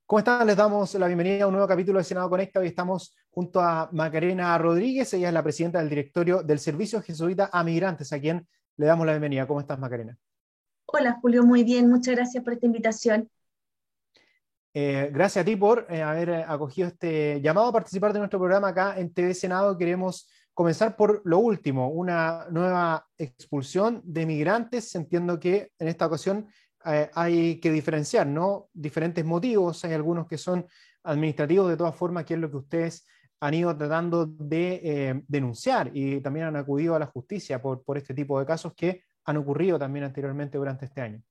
¿Cómo están? Les damos la bienvenida a un nuevo capítulo de Senado Conecta. Hoy estamos junto a Macarena Rodríguez, ella es la presidenta del directorio del Servicio Jesuita a Migrantes, a quien le damos la bienvenida. ¿Cómo estás, Macarena? Hola Julio, muy bien, muchas gracias por esta invitación. Gracias a ti por haber acogido este llamado a participar de nuestro programa acá en TV Senado. Queremos comenzar por lo último, una nueva expulsión de migrantes. Entiendo que en esta ocasión hay que diferenciar, ¿no? Diferentes motivos. Hay algunos que son administrativos, de todas formas, que es lo que ustedes han ido tratando de denunciar y también han acudido a la justicia por este tipo de casos que han ocurrido también anteriormente durante este año.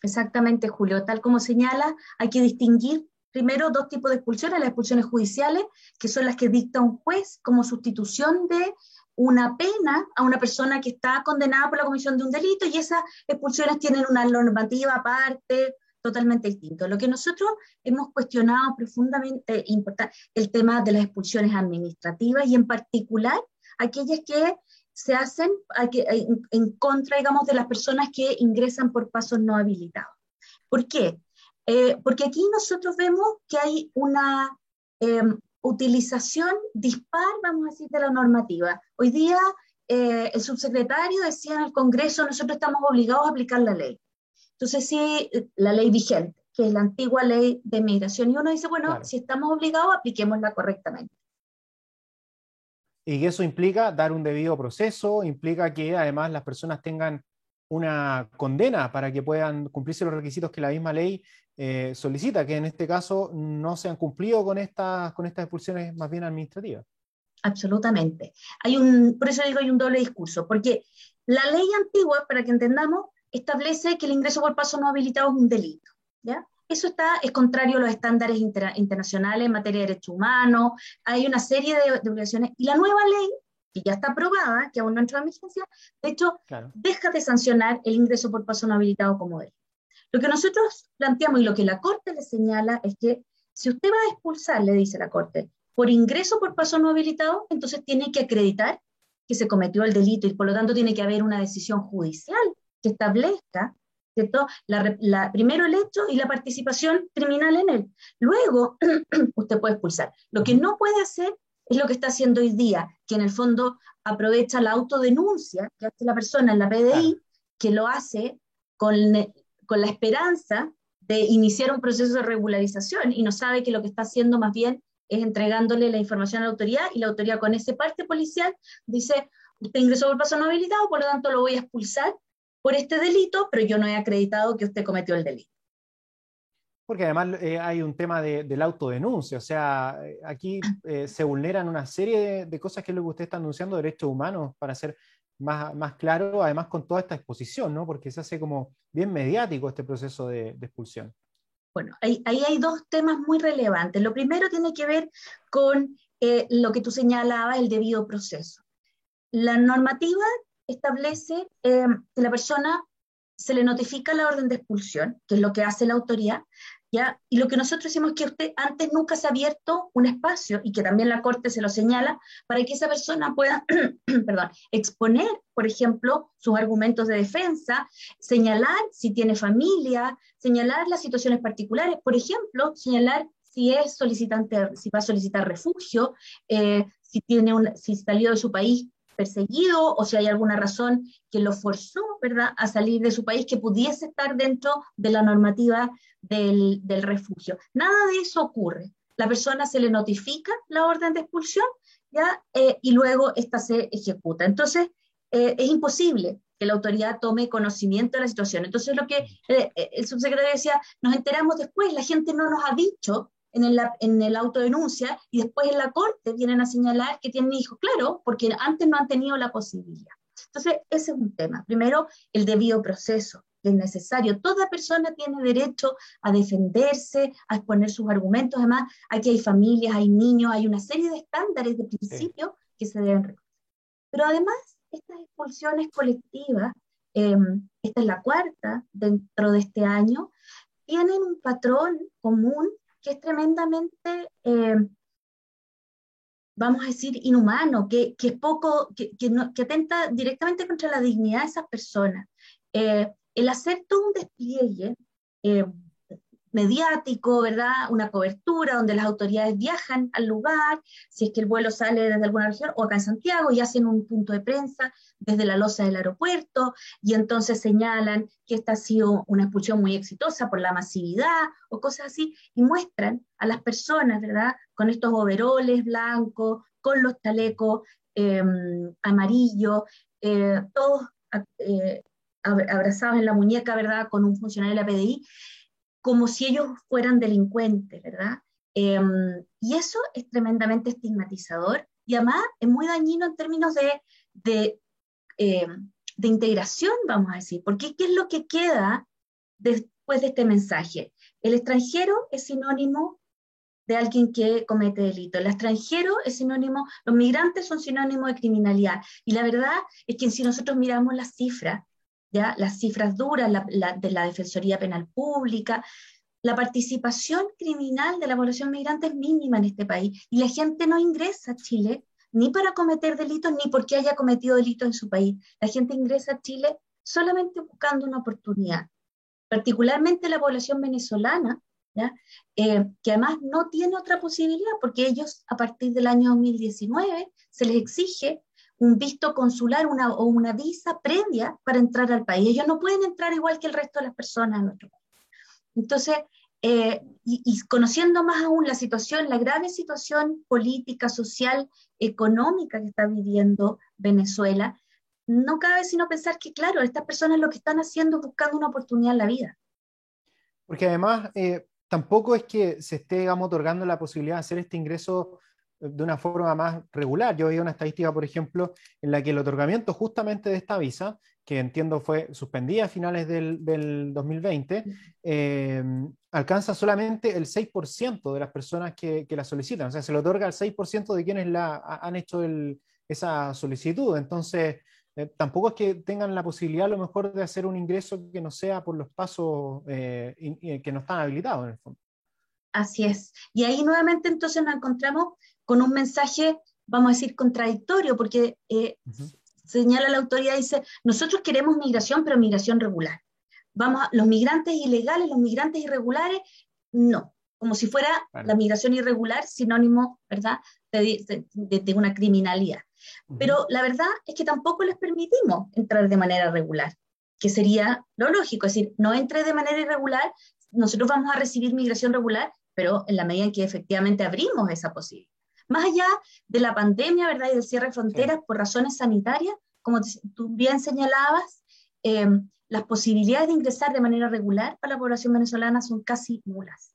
Exactamente, Julio, tal como señala, hay que distinguir primero dos tipos de expulsiones: las expulsiones judiciales, que son las que dicta un juez como sustitución de una pena a una persona que está condenada por la comisión de un delito, y esas expulsiones tienen una normativa aparte totalmente distinta. Lo que nosotros hemos cuestionado profundamente el tema de las expulsiones administrativas, y en particular aquellas que se hacen en contra, digamos, de las personas que ingresan por pasos no habilitados. ¿Por qué? Porque aquí nosotros vemos que hay una eh, utilización dispar, vamos a decir, de la normativa. Hoy día el subsecretario decía en el Congreso: nosotros estamos obligados a aplicar la ley. Entonces, sí, la ley vigente, que es la antigua ley de migración, y uno dice, bueno, Claro. si estamos obligados, apliquémosla correctamente. Y eso implica dar un debido proceso, implica que además las personas tengan una condena para que puedan cumplirse los requisitos que la misma ley solicita, que en este caso no se han cumplido con estas expulsiones más bien administrativas. Absolutamente. Por eso digo, hay un doble discurso, porque la ley antigua, para que entendamos, establece que el ingreso por paso no habilitado es un delito, ¿ya? Eso es contrario a los estándares internacionales en materia de derechos humanos. Hay una serie de obligaciones, y la nueva ley, que ya está aprobada, que aún no entró en vigencia, de hecho, Claro. deja de sancionar el ingreso por paso no habilitado como delito. Lo que nosotros planteamos y lo que la Corte le señala es que si usted va a expulsar, le dice la Corte, por ingreso por paso no habilitado, entonces tiene que acreditar que se cometió el delito, y por lo tanto tiene que haber una decisión judicial que establezca, ¿cierto? Primero el hecho y la participación criminal en él. Luego, usted puede expulsar. Lo que Ujú. no puede hacer es lo que está haciendo hoy día, que en el fondo aprovecha la autodenuncia que hace la persona en la Claro. PDI, que lo hace con, con la esperanza de iniciar un proceso de regularización, y no sabe que lo que está haciendo más bien es entregándole la información a la autoridad, y la autoridad, con ese parte policial, dice: usted ingresó por paso no habilitado, por lo tanto lo voy a expulsar por este delito, pero yo no he acreditado que usted cometió el delito. Porque además hay un tema de la autodenuncia, o sea, aquí se vulneran una serie de cosas que es lo que usted está anunciando, derechos humanos, para ser más claro, además con toda esta exposición, ¿no? Porque se hace como bien mediático este proceso de expulsión. Bueno, ahí hay dos temas muy relevantes. Lo primero tiene que ver con lo que tú señalabas, el debido proceso. La normativa establece que la persona se le notifica la orden de expulsión, que es lo que hace la autoridad, ¿ya? Y lo que nosotros decimos es que usted antes nunca se ha abierto un espacio, y que también la Corte se lo señala, para que esa persona pueda perdón, exponer, por ejemplo, sus argumentos de defensa, señalar si tiene familia, señalar las situaciones particulares, por ejemplo, señalar si es solicitante, si va a solicitar refugio, si salió de su país perseguido, o si hay alguna razón que lo forzó, ¿verdad?, a salir de su país, que pudiese estar dentro de la normativa del refugio. Nada de eso ocurre. La persona se le notifica la orden de expulsión, ¿ya? Y luego esta se ejecuta. Entonces, es imposible que la autoridad tome conocimiento de la situación. Entonces, lo que el subsecretario decía: nos enteramos después, la gente no nos ha dicho en el autodenuncia, y después en la Corte vienen a señalar que tienen hijos. Claro, porque antes no han tenido la posibilidad. Entonces, ese es un tema. Primero, el debido proceso, que es necesario. Toda persona tiene derecho a defenderse, a exponer sus argumentos. Además, aquí hay familias, hay niños, hay una serie de estándares, de Sí. principios que se deben reconocer. Pero además, estas expulsiones colectivas, eh, esta es la cuarta dentro de este año, tienen un patrón común que es tremendamente, vamos a decir, inhumano, que es poco, que atenta directamente contra la dignidad de esas personas. El hacer todo un despliegue, eh, mediático, ¿verdad? Una cobertura donde las autoridades viajan al lugar, si es que el vuelo sale desde alguna región, o acá en Santiago, y hacen un punto de prensa desde la loza del aeropuerto, y entonces señalan que esta ha sido una expulsión muy exitosa por la masividad, o cosas así, y muestran a las personas, ¿verdad? Con estos overoles blancos, con los chalecos eh, amarillos, todos abrazados en la muñeca, ¿verdad? Con un funcionario de la PDI, como si ellos fueran delincuentes, ¿verdad? Y eso es tremendamente estigmatizador y además es muy dañino en términos de, eh, de integración, vamos a decir, porque ¿qué es lo que queda después de este mensaje? El extranjero es sinónimo de alguien que comete delito. El extranjero es sinónimo, los migrantes son sinónimo de criminalidad. Y la verdad es que si nosotros miramos las cifras, ¿ya? Las cifras duras de la Defensoría Penal Pública, la participación criminal de la población migrante es mínima en este país y la gente no ingresa a Chile ni para cometer delitos ni porque haya cometido delitos en su país. La gente ingresa a Chile solamente buscando una oportunidad, particularmente la población venezolana, ¿ya? Que además no tiene otra posibilidad porque ellos a partir del año 2019 se les exige un visto consular o una visa previa para entrar al país. Ellos no pueden entrar igual que el resto de las personas en nuestro país. Entonces, y conociendo más aún la situación, la grave situación política, social, económica que está viviendo Venezuela, no cabe sino pensar que, claro, estas personas lo que están haciendo es buscando una oportunidad en la vida. Porque además tampoco es que se esté, digamos, otorgando la posibilidad de hacer este ingreso de una forma más regular. Yo vi una estadística, por ejemplo, en la que el otorgamiento justamente de esta visa, que entiendo fue suspendida a finales del 2020, alcanza solamente el 6% de las personas que la solicitan. O sea, se le otorga al 6% de quienes han hecho esa solicitud. Entonces, tampoco es que tengan la posibilidad a lo mejor de hacer un ingreso que no sea por los pasos que no están habilitados en el fondo. Así es. Y ahí nuevamente entonces nos encontramos con un mensaje, vamos a decir, contradictorio, porque Ujú. señala la autoridad, dice, nosotros queremos migración, pero migración regular. Los migrantes ilegales, los migrantes irregulares, no. Como si fuera Claro. la migración irregular sinónimo, ¿verdad?, de una criminalidad. Ujú. Pero la verdad es que tampoco les permitimos entrar de manera regular, que sería lo lógico, es decir, no entre de manera irregular, nosotros vamos a recibir migración regular, pero en la medida en que efectivamente abrimos esa posibilidad. Más allá de la pandemia, ¿verdad?, y del cierre de Sí. fronteras por razones sanitarias, como tú bien señalabas, eh, las posibilidades de ingresar de manera regular para la población venezolana son casi nulas.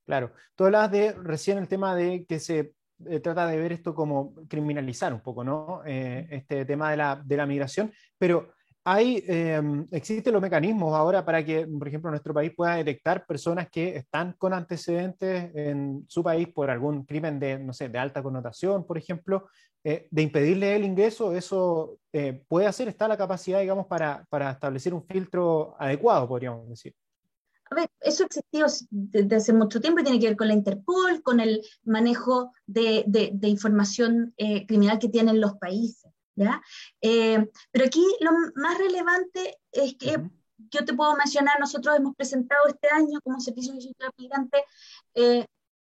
Claro, tú hablabas de recién el tema de que se trata de ver esto como criminalizar un poco, ¿no? Este tema de la migración, pero existen los mecanismos ahora para que, por ejemplo, nuestro país pueda detectar personas que están con antecedentes en su país por algún crimen de, no sé, de alta connotación, por ejemplo, de impedirle el ingreso. Eso puede hacer, está la capacidad, digamos, para establecer un filtro adecuado, podríamos decir. A ver, eso ha existido desde hace mucho tiempo y tiene que ver con la Interpol, con el manejo de información criminal que tienen los países, ¿ya? Pero aquí lo más relevante es que Ujú. yo te puedo mencionar, nosotros hemos presentado este año como Servicio de Ciudad Migrante eh,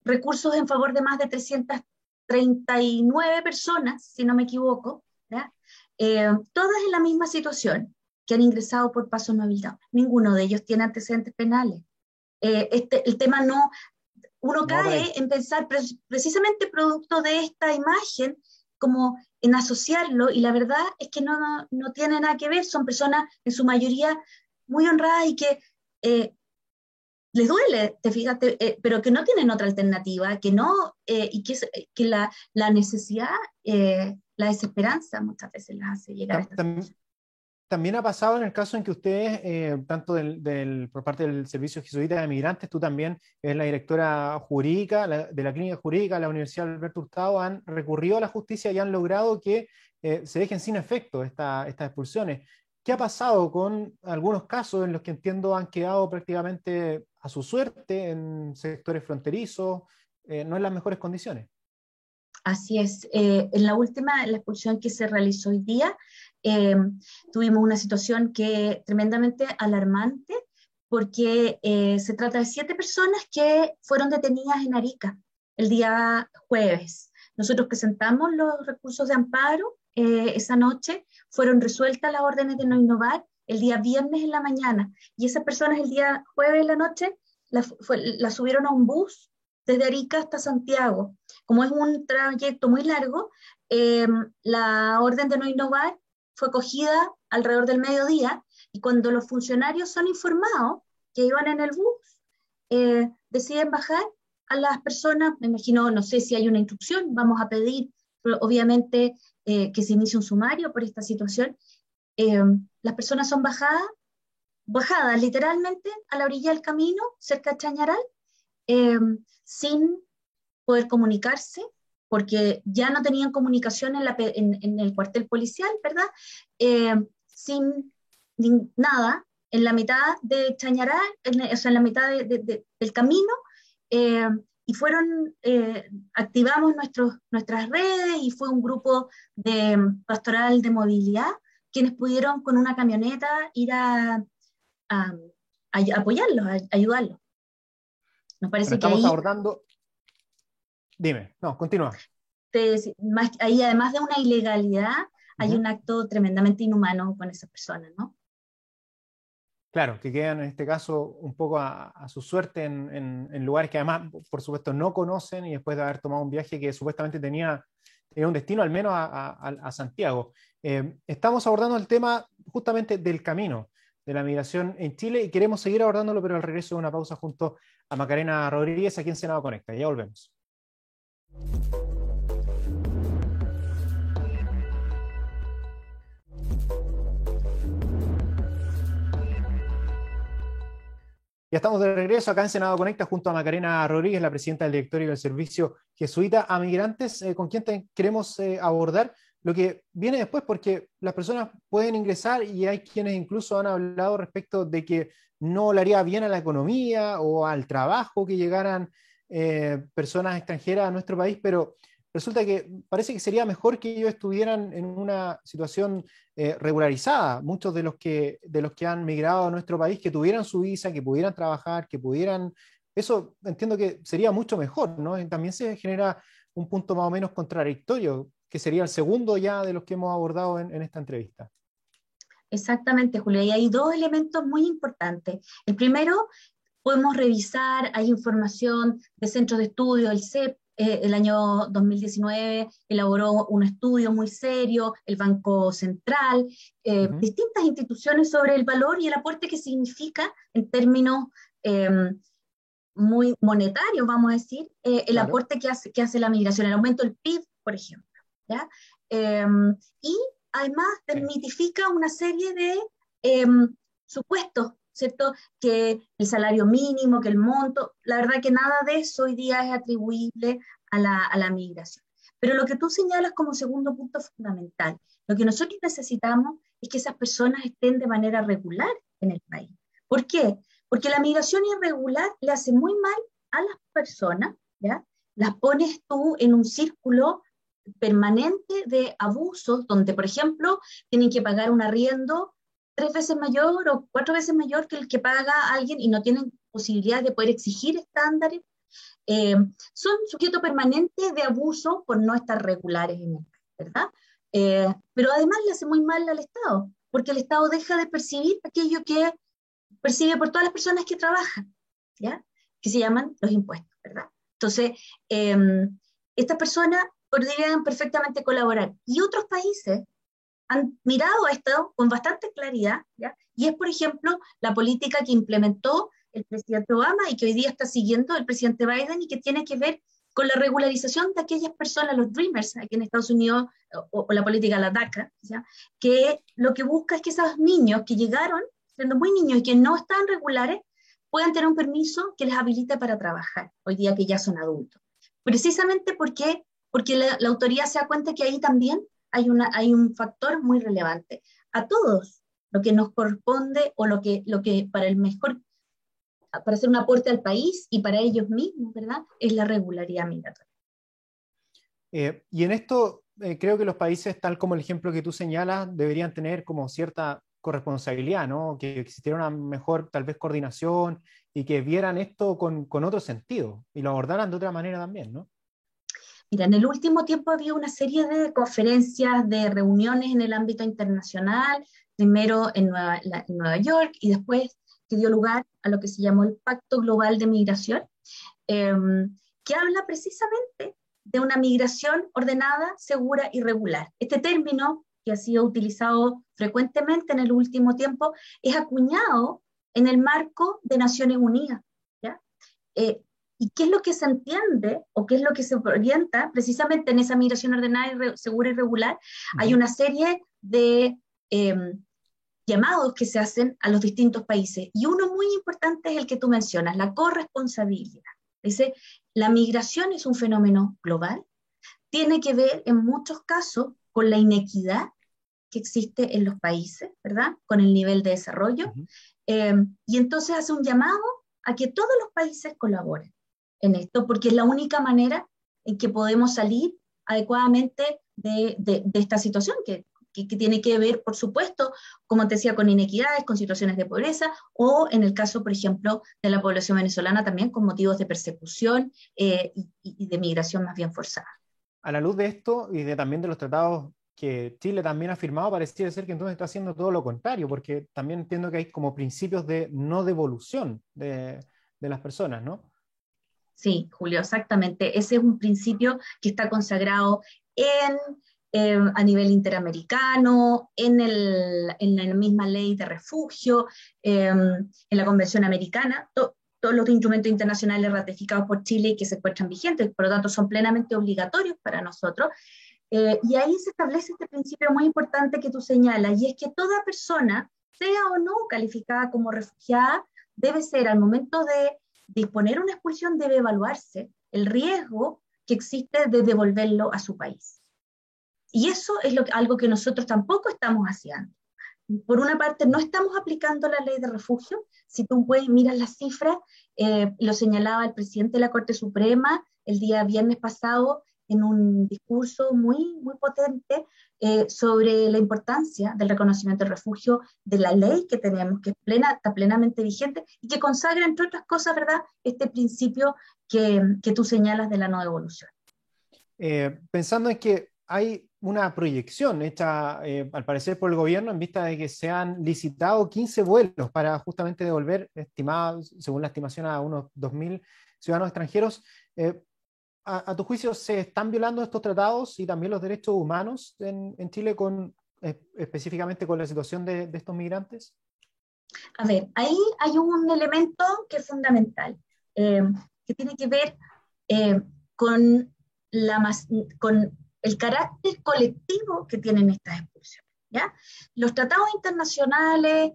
recursos en favor de más de 339 personas, si no me equivoco, ¿ya? Todas en la misma situación, que han ingresado por pasos no habilitados. Ninguno de ellos tiene antecedentes penales. El tema no, uno No va por cae ahí. en pensar precisamente producto de esta imagen, como en asociarlo, y la verdad es que no tiene nada que ver, son personas en su mayoría muy honradas y que les duele, te fíjate, pero que no tienen otra alternativa, que no, y que la necesidad, la desesperanza muchas veces las hace llegar a Tam- esta tam- situación. También ha pasado en el caso en que ustedes, tanto por parte del Servicio Jesuita de Migrantes, tú también eres la directora jurídica de la Clínica Jurídica de la Universidad Alberto Hurtado, han recurrido a la justicia y han logrado que se dejen sin efecto estas expulsiones. ¿Qué ha pasado con algunos casos en los que entiendo han quedado prácticamente a su suerte en sectores fronterizos, no en las mejores condiciones? Así es. En la expulsión que se realizó hoy día, eh, tuvimos una situación que tremendamente alarmante porque se trata de 7 personas que fueron detenidas en Arica el día jueves. Nosotros presentamos los recursos de amparo esa noche, fueron resueltas las órdenes de no innovar el día viernes en la mañana, y esas personas el día jueves en la noche la subieron a un bus desde Arica hasta Santiago. Como es un trayecto muy largo, la orden de no innovar fue cogida alrededor del mediodía, y cuando los funcionarios son informados que iban en el bus, deciden bajar a las personas. Me imagino, no sé si hay una instrucción, vamos a pedir, obviamente, que se inicie un sumario por esta situación. Eh, las personas son bajadas literalmente a la orilla del camino, cerca de Chañaral, eh, sin poder comunicarse, porque ya no tenían comunicación en el cuartel policial, ¿verdad? Sin nada, en la mitad de Chañaral, o sea, en la mitad del camino, eh, y activamos nuestras redes, y fue un grupo de pastoral de movilidad quienes pudieron con una camioneta ir a, a apoyarlos, a ayudarlos. Nos Bueno, parece que estamos ahí abordando... Dime, no, continúa. ahí, además de una ilegalidad, hay Ujú. un acto tremendamente inhumano con esas personas, ¿no? Claro, que quedan en este caso un poco a su suerte en lugares que además, por supuesto, no conocen, y después de haber tomado un viaje que supuestamente tenía un destino al menos a Santiago. Estamos abordando el tema justamente del camino de la migración en Chile, y queremos seguir abordándolo, pero al regreso de una pausa junto a Macarena Rodríguez aquí en Senado Conecta. Ya volvemos. Ya estamos de regreso acá en Senado Conecta junto a Macarena Rodríguez, la presidenta del directorio del Servicio Jesuita a Migrantes, con quien queremos abordar lo que viene después, porque las personas pueden ingresar y hay quienes incluso han hablado respecto de que no le haría bien a la economía o al trabajo que llegaran personas extranjeras a nuestro país, pero resulta que parece que sería mejor que ellos estuvieran en una situación regularizada. Muchos de los que han migrado a nuestro país, que tuvieran su visa, que pudieran trabajar, que pudieran... Eso entiendo que sería mucho mejor, ¿no? Y también se genera un punto más o menos contradictorio, que sería el segundo ya de los que hemos abordado en esta entrevista. Exactamente, Julia, y hay 2 elementos muy importantes. El primero, podemos revisar, hay información de centros de estudio, el CEP, el año 2019 elaboró un estudio muy serio, el Banco Central, Ujú. distintas instituciones sobre el valor y el aporte que significa en términos eh, muy monetarios, vamos a decir, el Claro. aporte que hace la migración, el aumento del PIB, por ejemplo. ¿Ya? Eh, y además Sí. desmitifica una serie de eh, supuestos, ¿cierto? Que el salario mínimo, que el monto, la verdad que nada de eso hoy día es atribuible a la migración. Pero lo que tú señalas como segundo punto fundamental, lo que nosotros necesitamos es que esas personas estén de manera regular en el país. ¿Por qué? Porque la migración irregular le hace muy mal a las personas, ¿ya? Las pones tú en un círculo permanente de abusos, donde, por ejemplo, tienen que pagar un arriendo 3 veces mayor o 4 veces mayor que el que paga alguien, y no tienen posibilidad de poder exigir estándares. Eh, Son sujetos permanentes de abuso por no estar regulares en el país, ¿verdad? Pero además le hace muy mal al Estado, porque el Estado deja de percibir aquello que percibe por todas las personas que trabajan, ¿ya? Que se llaman los impuestos, ¿verdad? Entonces, eh, estas personas podrían perfectamente colaborar. Y otros países han mirado esto con bastante claridad, ¿ya? Y es, por ejemplo, la política que implementó el presidente Obama y que hoy día está siguiendo el presidente Biden, y que tiene que ver con la regularización de aquellas personas, los Dreamers, aquí en Estados Unidos, o la política de la DACA, ¿ya? Que lo que busca es que esos niños que llegaron siendo muy niños y que no están regulares puedan tener un permiso que les habilite para trabajar, hoy día que ya son adultos. Precisamente porque la autoridad se da cuenta que ahí también hay un factor muy relevante. A todos lo que nos corresponde, o lo que para el mejor, para hacer un aporte al país y para ellos mismos, ¿verdad? Es la regularidad migratoria. Y en esto creo que los países, tal como el ejemplo que tú señalas, deberían tener como cierta corresponsabilidad, ¿no? Que existiera una mejor, tal vez, coordinación y que vieran esto con otro sentido y lo abordaran de otra manera también, ¿no? Mira, en el último tiempo había una serie de conferencias, de reuniones en el ámbito internacional, primero en Nueva York y después que dio lugar a lo que se llamó el Pacto Global de Migración, eh, que habla precisamente de una migración ordenada, segura y regular. Este término, que ha sido utilizado frecuentemente en el último tiempo, es acuñado en el marco de Naciones Unidas, ¿ya? Eh, ¿Y qué es lo que se entiende o qué es lo que se orienta precisamente en esa migración ordenada, segura y regular? Hay una serie de eh, llamados que se hacen a los distintos países y uno muy importante es el que tú mencionas, la corresponsabilidad. Dice, la migración es un fenómeno global, tiene que ver en muchos casos con la inequidad que existe en los países, ¿verdad? Con el nivel de desarrollo. Ujú. Y entonces hace un llamado a que todos los países colaboren en esto, porque es la única manera en que podemos salir adecuadamente de esta situación que tiene que ver, por supuesto, como te decía, con inequidades, con situaciones de pobreza, o en el caso, por ejemplo, de la población venezolana también con motivos de persecución y de migración más bien forzada. A la luz de esto y también de los tratados que Chile también ha firmado, parecía ser que entonces está haciendo todo lo contrario, porque también entiendo que hay como principios de no devolución de las personas, ¿no? Sí, Julio, exactamente. Ese es un principio que está consagrado a nivel interamericano, en la misma ley de refugio, en la Convención Americana, todos los instrumentos internacionales ratificados por Chile y que se encuentran vigentes, por lo tanto son plenamente obligatorios para nosotros. Y ahí se establece este principio muy importante que tú señalas, y es que toda persona, sea o no calificada como refugiada, debe ser, al momento de disponer una expulsión, debe evaluarse el riesgo que existe de devolverlo a su país. Y eso es algo que nosotros tampoco estamos haciendo. Por una parte, no estamos aplicando la ley de refugio. Si tú miras las cifras, lo señalaba el presidente de la Corte Suprema el día viernes pasado en un discurso muy, muy potente sobre la importancia del reconocimiento del refugio, de la ley que tenemos, que es está plenamente vigente y que consagra, entre otras cosas, ¿verdad?, este principio que tú señalas de la no devolución. Pensando en que hay una proyección hecha, al parecer, por el gobierno en vista de que se han licitado 15 vuelos para justamente devolver, estimados, según la estimación, a unos 2.000 ciudadanos extranjeros. A tu juicio, ¿se están violando estos tratados y también los derechos humanos en Chile, específicamente con la situación de estos migrantes? A ver, ahí hay un elemento que es fundamental, eh, que tiene que ver eh, con, con el carácter colectivo que tienen estas expulsiones, ¿ya? Los tratados internacionales,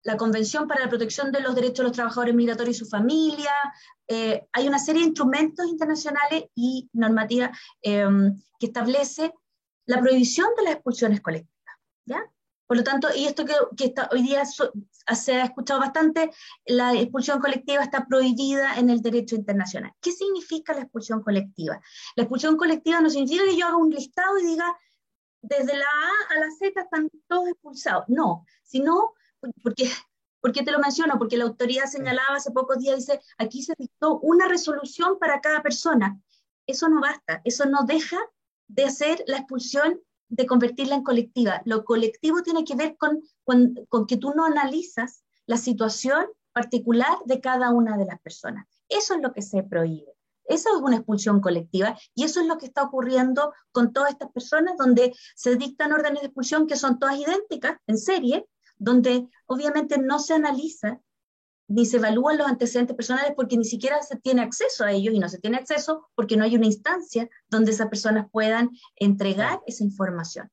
la Convención para la Protección de los Derechos de los Trabajadores Migratorios y su familia, hay una serie de instrumentos internacionales y normativa que establece la prohibición de las expulsiones colectivas, ¿ya? Por lo tanto, y esto hoy día se ha escuchado bastante, la expulsión colectiva está prohibida en el derecho internacional. ¿Qué significa la expulsión colectiva? La expulsión colectiva no significa que yo haga un listado y diga, desde la A a la Z están todos expulsados. No, sino, porque, porque te lo menciono, porque la autoridad señalaba hace pocos días, dice, aquí se dictó una resolución para cada persona. Eso no basta, eso no deja de hacer la expulsión, de convertirla en colectiva. Lo colectivo tiene que ver con que tú no analizas la situación particular de cada una de las personas. Eso es lo que se prohíbe. Esa es una expulsión colectiva y eso es lo que está ocurriendo con todas estas personas, donde se dictan órdenes de expulsión que son todas idénticas, en serie, donde obviamente no se analiza ni se evalúan los antecedentes personales porque ni siquiera se tiene acceso a ellos, y no se tiene acceso porque no hay una instancia donde esas personas puedan entregar esa información.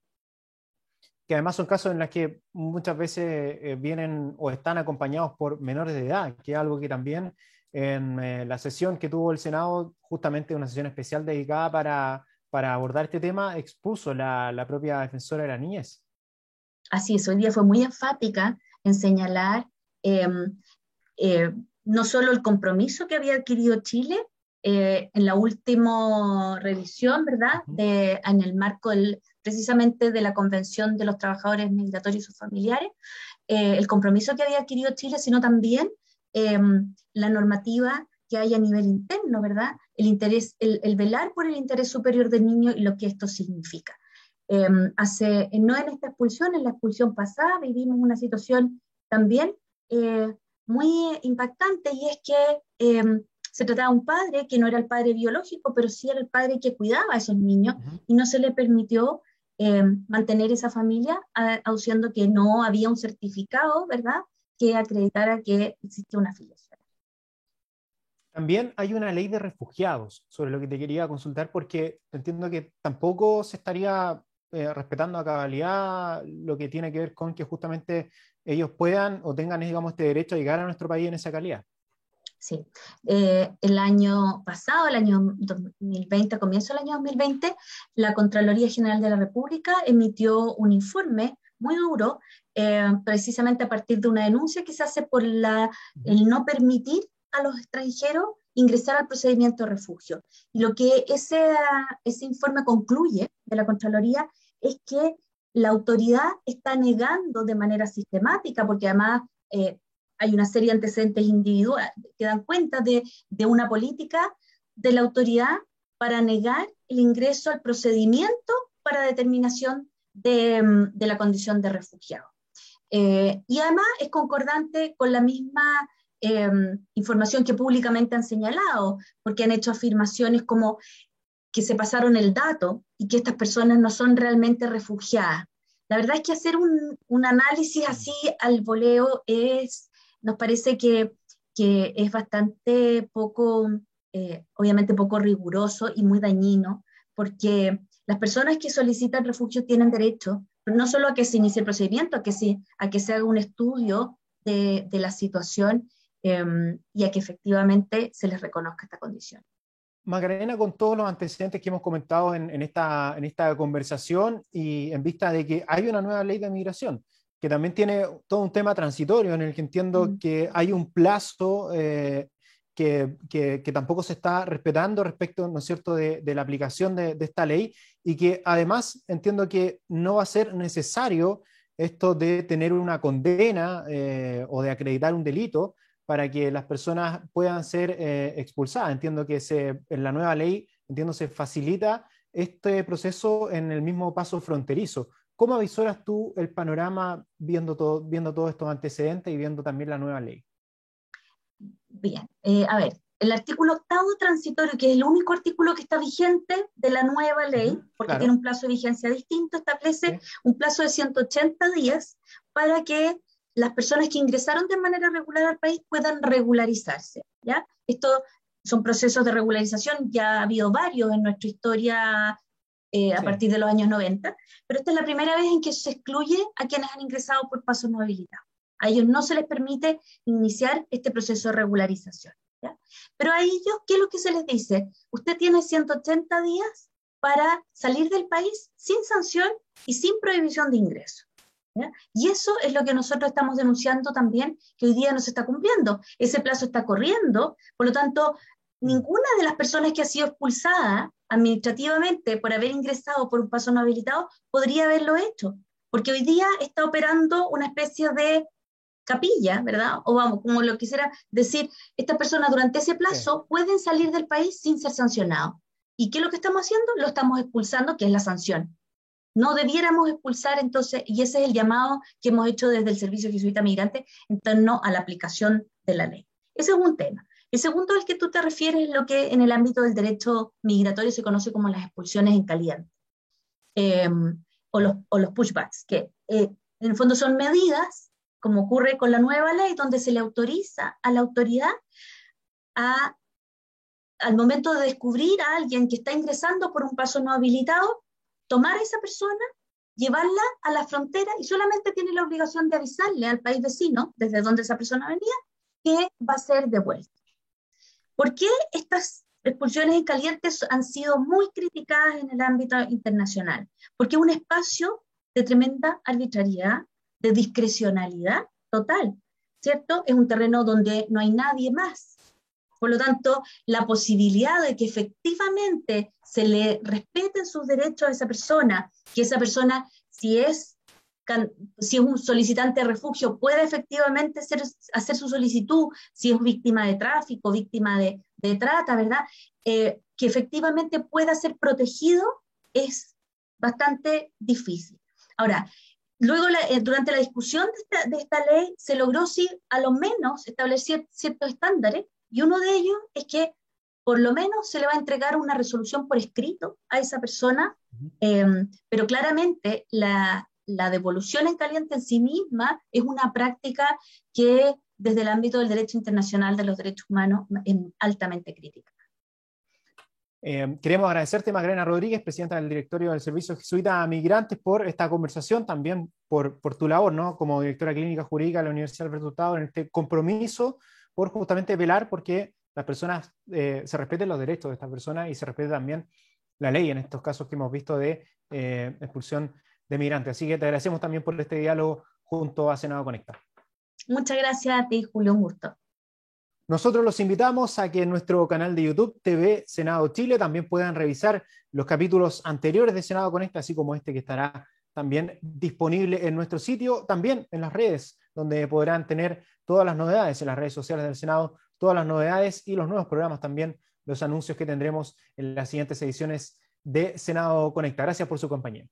Que además son casos en los que muchas veces vienen o están acompañados por menores de edad, que es algo que también en la sesión que tuvo el Senado, justamente una sesión especial dedicada para abordar este tema, expuso la propia defensora de la niñez. Así es, hoy día fue muy enfática en señalar eh, no solo el compromiso que había adquirido Chile en la última revisión, ¿verdad?, en el marco precisamente de la Convención de los Trabajadores Migratorios y sus familiares, el compromiso que había adquirido Chile, sino también la normativa que hay a nivel interno, ¿verdad? El interés, el velar por el interés superior del niño y lo que esto significa. No en esta expulsión, en la expulsión pasada vivimos una situación también muy impactante, y es que se trataba de un padre que no era el padre biológico, pero sí era el padre que cuidaba a esos niños, y no se le permitió mantener esa familia, aduciendo que no había un certificado, ¿verdad?, que acreditara que existía una filiación. También hay una ley de refugiados, sobre lo que te quería consultar, porque entiendo que tampoco se estaría respetando a cabalidad lo que tiene que ver con que justamente ellos puedan o tengan, digamos, este derecho a llegar a nuestro país en esa calidad. Sí, el año pasado, el año 2020, a comienzo del año 2020, la Contraloría General de la República emitió un informe muy duro, precisamente a partir de una denuncia que se hace por el no permitir a los extranjeros ingresar al procedimiento de refugio. Y lo que ese informe concluye de la Contraloría es que la autoridad está negando de manera sistemática, porque además hay una serie de antecedentes individuales que dan cuenta de una política de la autoridad para negar el ingreso al procedimiento para determinación de la condición de refugiado. Y además es concordante con la misma información que públicamente han señalado, porque han hecho afirmaciones como que se pasaron el dato y que estas personas no son realmente refugiadas. La verdad es que hacer un análisis así al voleo nos parece que es bastante poco, obviamente poco riguroso y muy dañino, porque las personas que solicitan refugio tienen derecho, pero no solo a que se inicie el procedimiento, a que se haga un estudio de la situación y a que efectivamente se les reconozca esta condición. Macarena, con todos los antecedentes que hemos comentado en esta conversación y en vista de que hay una nueva ley de migración, que también tiene todo un tema transitorio en el que entiendo que hay un plazo que tampoco se está respetando respecto, ¿no es cierto?, de la aplicación de esta ley, y que además entiendo que no va a ser necesario esto de tener una condena o de acreditar un delito para que las personas puedan ser expulsadas. Entiendo que en la nueva ley, se facilita este proceso en el mismo paso fronterizo. ¿Cómo avisoras tú el panorama viendo todos estos antecedentes y viendo también la nueva ley? Bien, a ver, el artículo 8º transitorio, que es el único artículo que está vigente de la nueva ley, porque claro, tiene un plazo de vigencia distinto, establece un plazo de 180 días para que las personas que ingresaron de manera regular al país puedan regularizarse, ¿ya? Esto son procesos de regularización, ya ha habido varios en nuestra historia a partir de los años 90, pero esta es la primera vez en que se excluye a quienes han ingresado por pasos no habilitados. A ellos no se les permite iniciar este proceso de regularización, ¿ya? Pero a ellos, ¿qué es lo que se les dice? Usted tiene 180 días para salir del país sin sanción y sin prohibición de ingreso, ¿ya? Y eso es lo que nosotros estamos denunciando también, que hoy día no se está cumpliendo. Ese plazo está corriendo, por lo tanto, ninguna de las personas que ha sido expulsada administrativamente por haber ingresado por un paso no habilitado podría haberlo hecho, porque hoy día está operando una especie de capilla, ¿verdad? O vamos, como lo quisiera decir, estas personas durante ese plazo pueden salir del país sin ser sancionados. ¿Y qué es lo que estamos haciendo? Lo estamos expulsando, que es la sanción. No debiéramos expulsar entonces, y ese es el llamado que hemos hecho desde el Servicio Jesuita Migrante en torno a la aplicación de la ley. Ese es un tema. El segundo al que tú te refieres es lo que en el ámbito del derecho migratorio se conoce como las expulsiones en caliente, o los pushbacks, que en el fondo son medidas, como ocurre con la nueva ley, donde se le autoriza a la autoridad al momento de descubrir a alguien que está ingresando por un paso no habilitado, tomar a esa persona, llevarla a la frontera y solamente tiene la obligación de avisarle al país vecino, desde donde esa persona venía, que va a ser devuelta. ¿Por qué estas expulsiones en caliente han sido muy criticadas en el ámbito internacional? Porque es un espacio de tremenda arbitrariedad, de discrecionalidad total, ¿cierto? Es un terreno donde no hay nadie más Por lo tanto, la posibilidad de que efectivamente se le respeten sus derechos a que esa persona, si es un solicitante de refugio, pueda efectivamente hacer su solicitud, si es víctima de tráfico, víctima de trata, ¿verdad? Que efectivamente pueda ser protegido es bastante difícil. Ahora, luego, durante la discusión de esta ley, se logró, sí, a lo menos establecer ciertos estándares, y uno de ellos es que por lo menos se le va a entregar una resolución por escrito a esa persona, pero claramente la devolución en caliente en sí misma es una práctica que desde el ámbito del derecho internacional de los derechos humanos es altamente crítica. Queremos agradecerte, Magdalena Rodríguez, presidenta del directorio del Servicio Jesuita a Migrantes, por esta conversación, también por tu labor, ¿no?, como directora clínica jurídica de la Universidad Alberto Hurtado, en este compromiso por justamente velar porque las personas, se respeten los derechos de estas personas y se respete también la ley en estos casos que hemos visto de expulsión de migrantes. Así que te agradecemos también por este diálogo junto a Senado Conecta. Muchas gracias a ti, Julio, un gusto. Nosotros los invitamos a que en nuestro canal de YouTube, TV Senado Chile, también puedan revisar los capítulos anteriores de Senado Conecta, así como este que estará también disponible en nuestro sitio, también en las redes, donde podrán tener todas las novedades en las redes sociales del Senado, todas las novedades y los nuevos programas también, los anuncios que tendremos en las siguientes ediciones de Senado Conecta. Gracias por su compañía.